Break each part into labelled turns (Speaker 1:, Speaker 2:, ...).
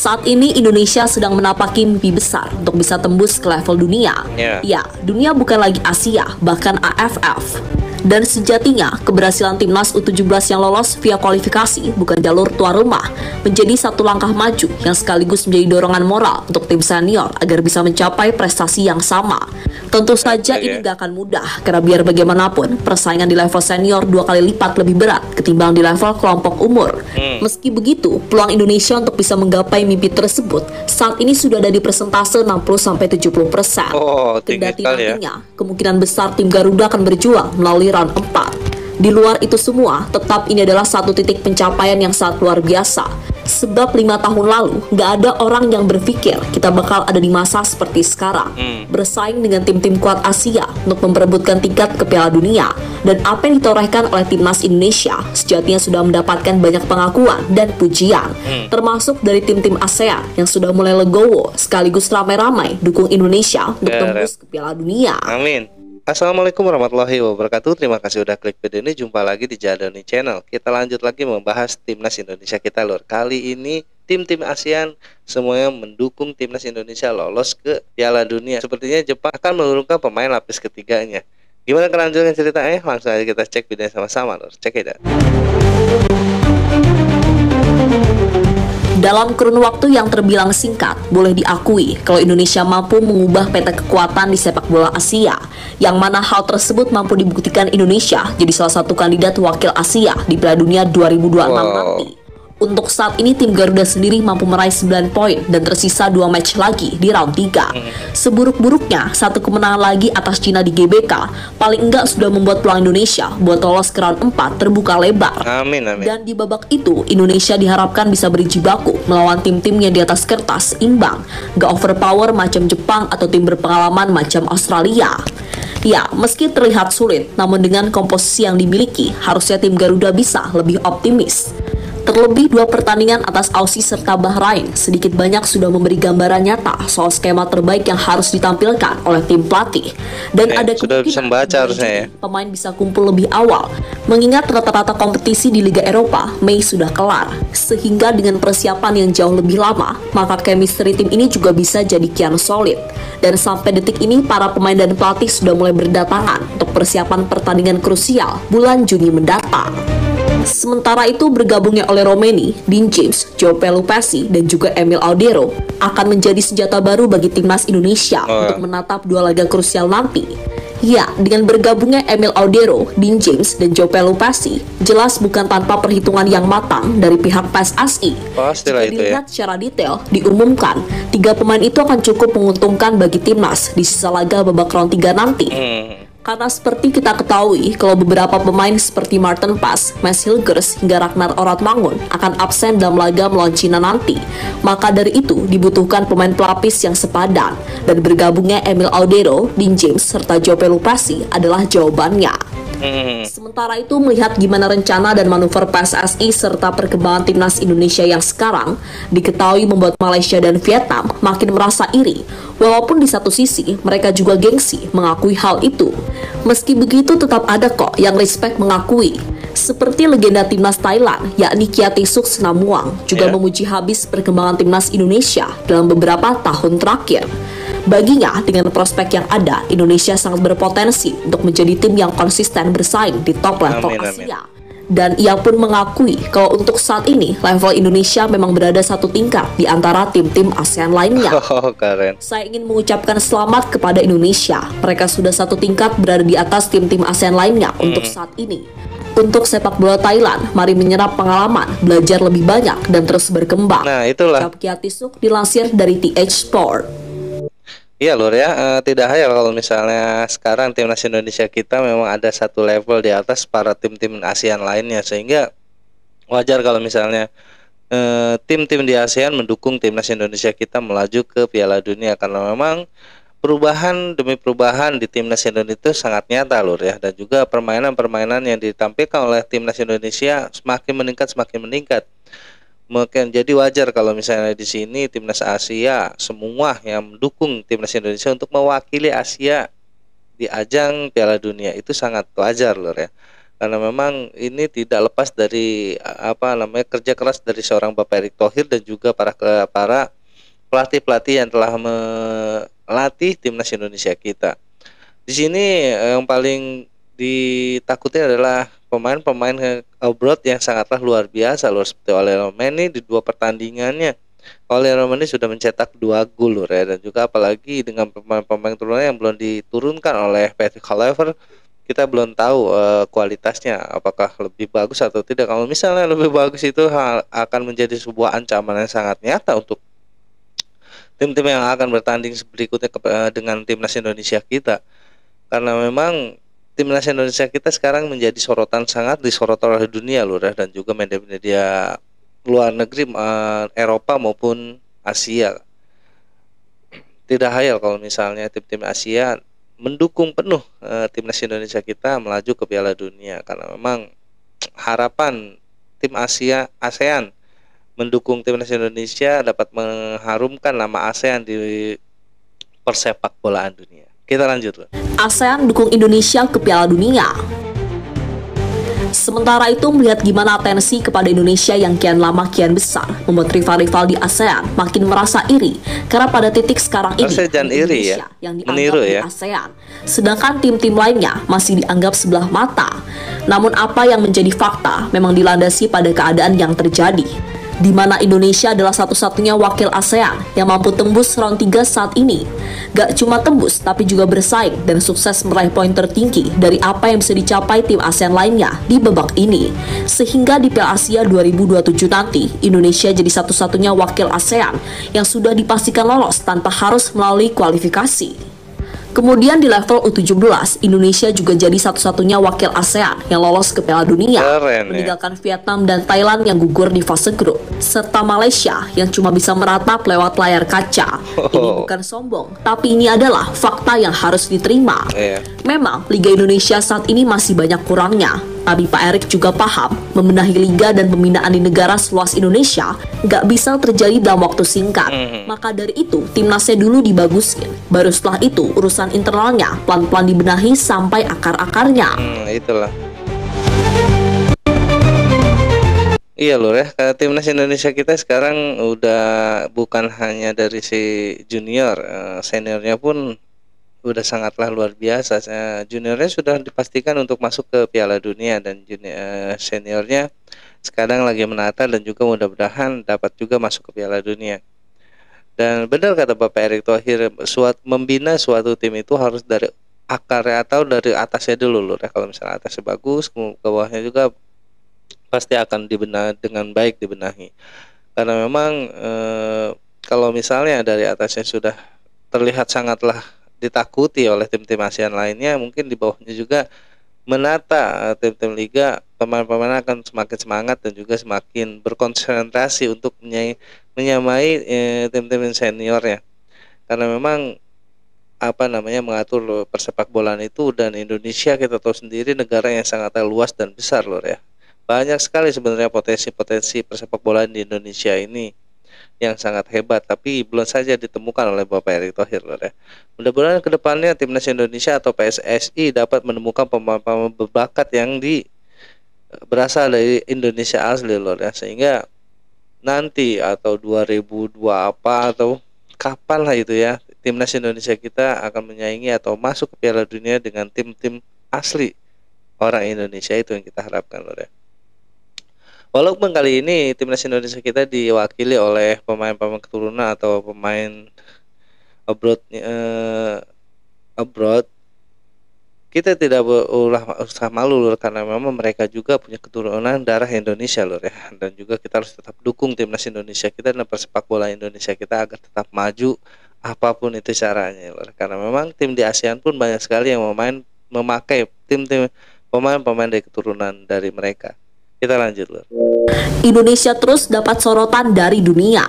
Speaker 1: Saat ini Indonesia sedang menapaki mimpi besar untuk bisa tembus ke level dunia. Ya, dunia bukan lagi Asia, bahkan AFF. Dan sejatinya, keberhasilan timnas U17 yang lolos via kualifikasi bukan jalur tuan rumah, menjadi satu langkah maju yang sekaligus menjadi dorongan moral untuk tim senior agar bisa mencapai prestasi yang sama. Tentu saja ini gak akan mudah, karena biar bagaimanapun, persaingan di level senior 2 kali lipat lebih berat ketimbang di level kelompok umur. Meski begitu, peluang Indonesia untuk bisa menggapai mimpi tersebut saat ini sudah ada di persentase 60-70%. Kendati nantinya, kemungkinan besar tim Garuda akan berjuang melalui round 4. Di luar itu semua, tetap ini adalah satu titik pencapaian yang sangat luar biasa. Sebab 5 tahun lalu, gak ada orang yang berpikir kita bakal ada di masa seperti sekarang, bersaing dengan tim-tim kuat Asia untuk memperebutkan tiket ke Piala Dunia. Dan apa yang ditorehkan oleh timnas Indonesia sejatinya sudah mendapatkan banyak pengakuan dan pujian, termasuk dari tim-tim ASEAN yang sudah mulai legowo sekaligus ramai-ramai dukung Indonesia untuk tembus ke Piala Dunia.
Speaker 2: Amin. Assalamualaikum warahmatullahi wabarakatuh. Terima kasih udah klik video ini. Jumpa lagi di Jadoni Channel. Kita lanjut lagi membahas timnas Indonesia kita, lur. Kali ini tim-tim ASEAN semuanya mendukung timnas Indonesia lolos ke Piala Dunia. Sepertinya Jepang akan menurunkan pemain lapis ketiganya. Gimana kelanjutan ceritanya? Langsung aja kita cek videonya sama-sama, lur. Cek aja.
Speaker 1: Dalam kurun waktu yang terbilang singkat, boleh diakui kalau Indonesia mampu mengubah peta kekuatan di sepak bola Asia, yang mana hal tersebut mampu dibuktikan Indonesia jadi salah satu kandidat wakil Asia di Piala Dunia 2026 nanti. Untuk saat ini tim Garuda sendiri mampu meraih 9 poin dan tersisa 2 match lagi di round 3. Seburuk-buruknya, satu kemenangan lagi atas Cina di GBK paling enggak sudah membuat peluang Indonesia buat lolos ke round 4 terbuka lebar.
Speaker 2: Amin.
Speaker 1: Dan di babak itu, Indonesia diharapkan bisa berjibaku melawan tim-tim yang di atas kertas imbang, gak overpower macam Jepang atau tim berpengalaman macam Australia. Ya, meski terlihat sulit, namun dengan komposisi yang dimiliki, harusnya tim Garuda bisa lebih optimis. Terlebih 2 pertandingan atas Aussie serta Bahrain sedikit banyak sudah memberi gambaran nyata soal skema terbaik yang harus ditampilkan oleh tim pelatih. Dan ada kemungkinan pemain bisa kumpul lebih awal, mengingat rata-rata kompetisi di Liga Eropa Mei sudah kelar. Sehingga dengan persiapan yang jauh lebih lama, maka chemistry tim ini juga bisa jadi kian solid. Dan sampai detik ini para pemain dan pelatih sudah mulai berdatangan untuk persiapan pertandingan krusial bulan Juni mendatang. Sementara itu, bergabungnya oleh Romeni, Dean James, Joe Pelupessy, dan juga Emil Audero akan menjadi senjata baru bagi timnas Indonesia untuk menatap 2 laga krusial nanti. Ya, dengan bergabungnya Emil Audero, Dean James, dan Joe Pelupessy, jelas bukan tanpa perhitungan yang matang dari pihak PSSI. Jika dilihat secara detail, diumumkan 3 pemain itu akan cukup menguntungkan bagi timnas di sisa laga babak round 3 nanti. Karena seperti kita ketahui, kalau beberapa pemain seperti Martin Paes, Mads Hilgers, hingga Ragnar Oratmangun akan absen dalam laga melawan Cina nanti. Maka dari itu, dibutuhkan pemain pelapis yang sepadan. Dan bergabungnya Emil Audero, Dean James, serta Joe Pelupessy adalah jawabannya. Sementara itu, melihat gimana rencana dan manuver PSSI serta perkembangan timnas Indonesia yang sekarang diketahui membuat Malaysia dan Vietnam makin merasa iri. Walaupun di satu sisi mereka juga gengsi mengakui hal itu. Meski begitu, tetap ada kok yang respect mengakui. Seperti legenda timnas Thailand, yakni Kiatisuk Senamuang, juga memuji habis perkembangan timnas Indonesia dalam beberapa tahun terakhir. Baginya, dengan prospek yang ada, Indonesia sangat berpotensi untuk menjadi tim yang konsisten bersaing di top level Asia. Dan ia pun mengakui kalau untuk saat ini, level Indonesia memang berada satu tingkat di antara tim-tim ASEAN lainnya.
Speaker 2: Keren.
Speaker 1: Saya ingin mengucapkan selamat kepada Indonesia. Mereka sudah satu tingkat berada di atas tim-tim ASEAN lainnya untuk saat ini. Untuk sepak bola Thailand, mari menyerap pengalaman, belajar lebih banyak, dan terus berkembang.
Speaker 2: Nah, itulah.
Speaker 1: Ucap Kiatisuk dilansir dari TH Sport.
Speaker 2: Iya, lur ya, tidak hayal kalau misalnya sekarang timnas Indonesia kita memang ada satu level di atas para tim-tim ASEAN lainnya, sehingga wajar kalau misalnya tim-tim di ASEAN mendukung timnas Indonesia kita melaju ke Piala Dunia, karena memang perubahan demi perubahan di timnas Indonesia itu sangat nyata, lur ya, dan juga permainan-permainan yang ditampilkan oleh timnas Indonesia semakin meningkat. Mungkin jadi wajar kalau misalnya di sini timnas Asia semua yang mendukung timnas Indonesia untuk mewakili Asia di ajang Piala Dunia, itu sangat wajar, lur ya. karena memang ini tidak lepas dari kerja keras dari seorang Bapak Erick Thohir dan juga para pelatih-pelatih yang telah melatih timnas Indonesia kita. Di sini yang paling ditakuti adalah pemain-pemain abroad yang sangatlah luar biasa loh, seperti Oli Romeni di 2 pertandingannya. Oli Romeni sudah mencetak 2 gol loh ya, dan juga apalagi dengan pemain-pemain turunan yang belum diturunkan oleh Patrick Kluivert, kita belum tahu kualitasnya apakah lebih bagus atau tidak. Kalau misalnya lebih bagus itu akan menjadi sebuah ancaman yang sangat nyata untuk tim-tim yang akan bertanding berikutnya dengan timnas Indonesia kita. Karena memang timnas Indonesia kita sekarang menjadi sangat disorot oleh dunia loh ya, dan juga media-media luar negeri, Eropa maupun Asia. Tidak hayal kalau misalnya tim-tim Asia mendukung penuh timnas Indonesia kita melaju ke Piala Dunia, karena memang harapan tim ASEAN mendukung timnas Indonesia dapat mengharumkan nama ASEAN di persepak bolaan dunia. Kita lanjut loh.
Speaker 1: ASEAN dukung Indonesia ke Piala Dunia. Sementara itu, melihat gimana atensi kepada Indonesia yang kian lama kian besar, membuat rival-rival di ASEAN makin merasa iri, karena pada titik sekarang ini Indonesia yang dianggap di ASEAN, sedangkan tim-tim lainnya masih dianggap sebelah mata. Namun apa yang menjadi fakta memang dilandasi pada keadaan yang terjadi, di mana Indonesia adalah satu-satunya wakil ASEAN yang mampu tembus round 3 saat ini. Gak cuma tembus, tapi juga bersaing dan sukses meraih poin tertinggi dari apa yang bisa dicapai tim ASEAN lainnya di babak ini. Sehingga di Piala Asia 2027 nanti, Indonesia jadi satu-satunya wakil ASEAN yang sudah dipastikan lolos tanpa harus melalui kualifikasi. Kemudian di level U17, Indonesia juga jadi satu-satunya wakil ASEAN yang lolos ke Piala Dunia, meninggalkan Vietnam dan Thailand yang gugur di fase grup, serta Malaysia yang cuma bisa meratap lewat layar kaca. Ini bukan sombong, tapi ini adalah fakta yang harus diterima. Memang Liga Indonesia saat ini masih banyak kurangnya, tapi Pak Erick juga paham membenahi liga dan pembinaan di negara seluas Indonesia nggak bisa terjadi dalam waktu singkat. Maka dari itu timnasnya dulu dibagusin, baru setelah itu urusan internalnya pelan-pelan dibenahi sampai akar-akarnya.
Speaker 2: Itulah. Iya loh ya, timnas Indonesia kita sekarang udah bukan hanya dari si junior, seniornya pun udah sangatlah luar biasa. Juniornya sudah dipastikan untuk masuk ke Piala Dunia, dan seniornya sekarang lagi menata dan juga mudah-mudahan dapat juga masuk ke Piala Dunia. Dan benar kata Bapak Erick Thohir, membina suatu tim itu harus dari akarnya atau dari atasnya dulu loh. Kalau misalnya atasnya bagus, ke bawahnya juga pasti akan dengan baik dibenahi. Karena memang kalau misalnya dari atasnya sudah terlihat sangatlah ditakuti oleh tim-tim ASEAN lainnya, mungkin di bawahnya juga menata tim-tim liga, pemain-pemain akan semakin semangat dan juga semakin berkonsentrasi untuk menyamai tim-tim senior ya. Karena memang mengatur persepak bolaan itu, dan Indonesia kita tahu sendiri negara yang sangat luas dan besar loh ya. Banyak sekali sebenarnya potensi persepak bolaan di Indonesia ini yang sangat hebat, tapi belum saja ditemukan oleh Bapak Erick Thohir loh ya. Mudah-mudahan kedepannya timnas Indonesia atau PSSI dapat menemukan pemain-pemain berbakat yang berasal dari Indonesia asli loh ya, sehingga nanti atau 2002 atau kapan lah itu ya, timnas Indonesia kita akan menyaingi atau masuk ke Piala Dunia dengan tim-tim asli orang Indonesia. Itu yang kita harapkan loh ya. Walaupun kali ini timnas Indonesia kita diwakili oleh pemain-pemain keturunan atau pemain abroad, kita tidak usah malu lur, karena memang mereka juga punya keturunan darah Indonesia lur ya. Dan juga kita harus tetap dukung timnas Indonesia kita dan persepak bola Indonesia kita agar tetap maju apapun itu caranya lur. Karena memang tim di ASEAN pun banyak sekali yang memakai tim-tim pemain-pemain dari keturunan dari mereka. Kita lanjut lur.
Speaker 1: Indonesia terus dapat sorotan dari dunia.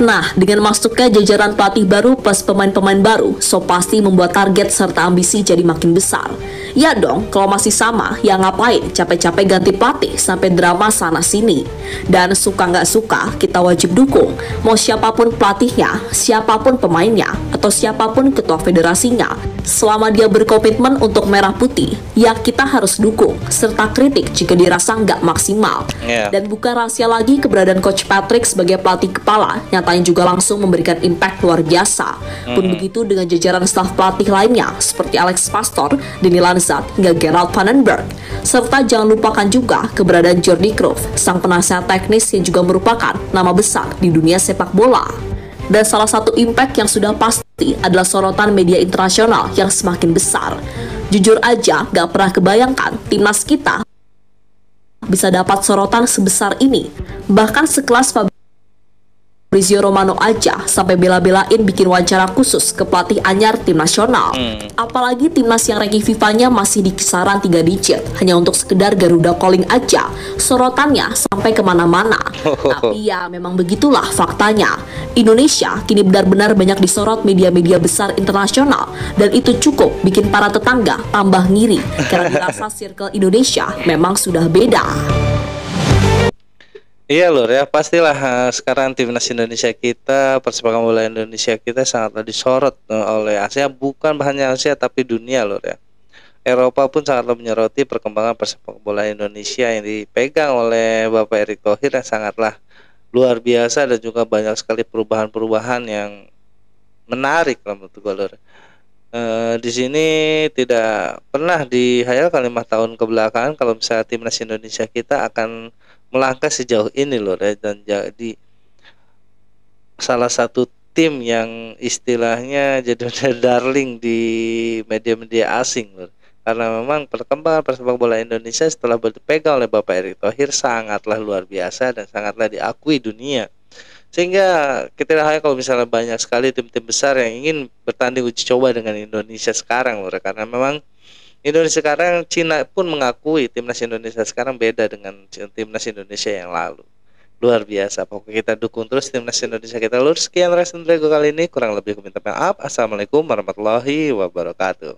Speaker 1: Nah, dengan masuknya jajaran pelatih baru plus pemain-pemain baru, so pasti membuat target serta ambisi jadi makin besar. Ya dong, kalau masih sama, ya ngapain capek-capek ganti pelatih sampai drama sana sini. Dan suka nggak suka, kita wajib dukung. Mau siapapun pelatihnya, siapapun pemainnya, atau siapapun ketua federasinya, selama dia berkomitmen untuk merah putih, ya kita harus dukung, serta kritik jika dirasa nggak maksimal. Dan bukan rahasia lagi keberadaan Coach Patrick sebagai pelatih kepala, nyatanya juga langsung memberikan impact luar biasa. Pun begitu dengan jajaran staf pelatih lainnya, seperti Alex Pastor, Denny Lanzat, hingga Gerald Vandenberg. Serta jangan lupakan juga keberadaan Jordi Cruyff, sang penasehat teknis yang juga merupakan nama besar di dunia sepak bola. Dan salah satu impact yang sudah pasti adalah sorotan media internasional yang semakin besar. Jujur aja, gak pernah kebayangkan timnas kita bisa dapat sorotan sebesar ini. Bahkan sekelas Fabrizio Romano aja sampai bela-belain bikin wawancara khusus ke pelatih anyar tim nasional. Apalagi timnas yang ranking FIFA-nya masih di kisaran 3 digit, hanya untuk sekedar Garuda Calling aja, sorotannya sampai kemana-mana. Tapi ya memang begitulah faktanya. Indonesia kini benar-benar banyak disorot media-media besar internasional, dan itu cukup bikin para tetangga tambah ngiri karena dirasa circle Indonesia memang sudah beda.
Speaker 2: Iya Lur ya, pastilah sekarang timnas Indonesia kita, persepak bola Indonesia kita sangatlah disorot oleh Asia, bukan hanya Asia tapi dunia Lur ya. Eropa pun sangatlah menyoroti perkembangan persepak bola Indonesia yang dipegang oleh Bapak Erick Thohir yang sangatlah luar biasa, dan juga banyak sekali perubahan-perubahan yang menarik lah menurut gue Lur. Di sini tidak pernah dihayalkan 5 tahun kebelakangan kalau misalnya timnas Indonesia kita akan melangkah sejauh ini loh, dan jadi salah satu tim yang istilahnya jadi darling di media-media asing loh. Karena memang perkembangan persepak bola Indonesia setelah dipegang oleh Bapak Erick Thohir sangatlah luar biasa dan sangatlah diakui dunia. Sehingga kita lihat kalau misalnya banyak sekali tim-tim besar yang ingin bertanding uji coba dengan Indonesia sekarang loh, karena memang Indonesia sekarang, Cina pun mengakui timnas Indonesia sekarang beda dengan timnas Indonesia yang lalu. Luar biasa. Pokoknya kita dukung terus timnas Indonesia kita. Lur, sekian Resen Drago kali ini, kurang lebih aku minta maaf. Assalamualaikum warahmatullahi wabarakatuh.